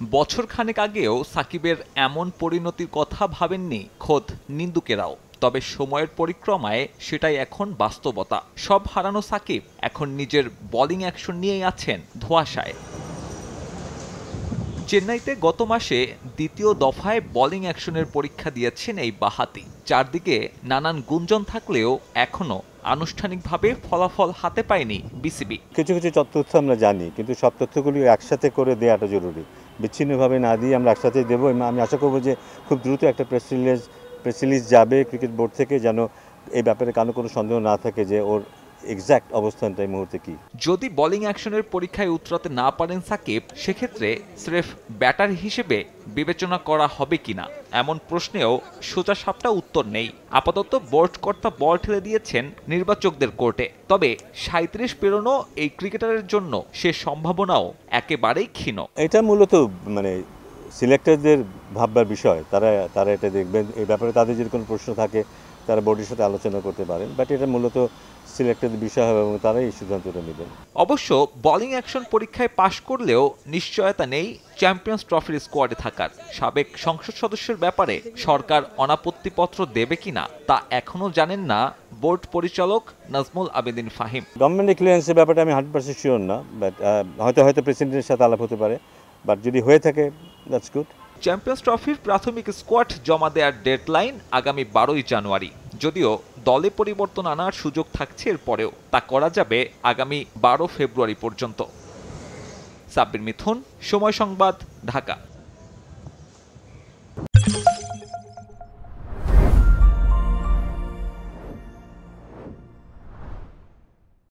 বছর খানেক আগেও সাকিবের এমন পরিণতির কথা ভাবেননি খোদ নিন্দুকেরাও। তবে সময়ের পরিক্রমায় সেটাই এখন বাস্তবতা। সব হারানো সাকিব এখন নিজের বোলিং অ্যাকশন নিয়েই আছেন ধোঁয়াশায়। চেন্নাইতে গত মাসে দ্বিতীয় দফায় বোলিং অ্যাকশনের পরীক্ষা দিয়েছেন এই বাঁহাতি। চারদিকে নানান গুঞ্জন থাকলেও এখনও আনুষ্ঠানিকভাবে ফলাফল হাতে পায়নি বিসিবি। কিছু কিছু তথ্য আমরা জানি, কিন্তু সব তথ্যগুলি একসাথে করে দেওয়াটা জরুরি। বিচ্ছিন্নভাবে না দিয়ে আমরা একসাথে দেবো। আমি আশা করবো যে খুব দ্রুত একটা প্রেস রিলিজ যাবে ক্রিকেট বোর্ড থেকে, যেন এই ব্যাপারে কোনো সন্দেহ না থাকে যে ওর এক্স্যাক্ট অবস্থানটা এই মুহূর্তে কি। যদি বোলিং অ্যাকশনের পরীক্ষায় উতরাতে না পারেন সাকিব, সেক্ষেত্রে স্রেফ ব্যাটার হিসেবে বিবেচনা করা হবে কিনা এমন প্রশ্নেও সোজাসাপটা উত্তর নেই। আপাতত বোর্ড কর্তা বল ঠেলে দিয়েছেন নির্বাচকদের কোর্টে। তবে ৩৭ পেরোনো এই ক্রিকেটারের জন্য সে সম্ভাবনাও একেবারেই ক্ষীণ। এটা মূলত মানে সিলেক্টরদের ভাববার বিষয়। তারা এটা দেখবেন। এই ব্যাপারে তাদের যদি কোনো প্রশ্ন থাকে তারা বোর্ডের সাথে আলোচনা করতে পারেন, বাট এটা মূলত সিলেক্টরদের বিষয় হবে এবং তারাই এই সিদ্ধান্তটা নেবেন। অবশ্য বোলিং অ্যাকশন পরীক্ষায় পাশ করলেও নিশ্চয়তা নেই চ্যাম্পিয়ন্স ট্রফির স্কোয়াডে থাকার। সাবেক সংসদ সদস্যের ব্যাপারে সরকার অনাপত্তিপত্র দেবে কিনা তা এখনও জানেন না বোর্ড পরিচালক নাজমুল আবেদিন ফাহিম। গভর্নমেন্ট ক্লিয়ারেন্সের ব্যাপারটা আমি 100% শিওর না, বাট হয়তো প্রেসিডেন্টের সাথে আলাপ হতে পারে, বাট যদি হয়ে থাকে দ্যাটস গুড। চ্যাম্পিয়ন্স ট্রফির প্রাথমিক স্কোয়াড জমা দেওয়ার ডেডলাইন আগামী 12ই জানুয়ারি। যদিও দলে পরিবর্তন আনার সুযোগ থাকছে এরপরেও, তা করা যাবে আগামী 12 ফেব্রুয়ারি পর্যন্ত। সাব্বির মিথুন, সময় সংবাদ, ঢাকা।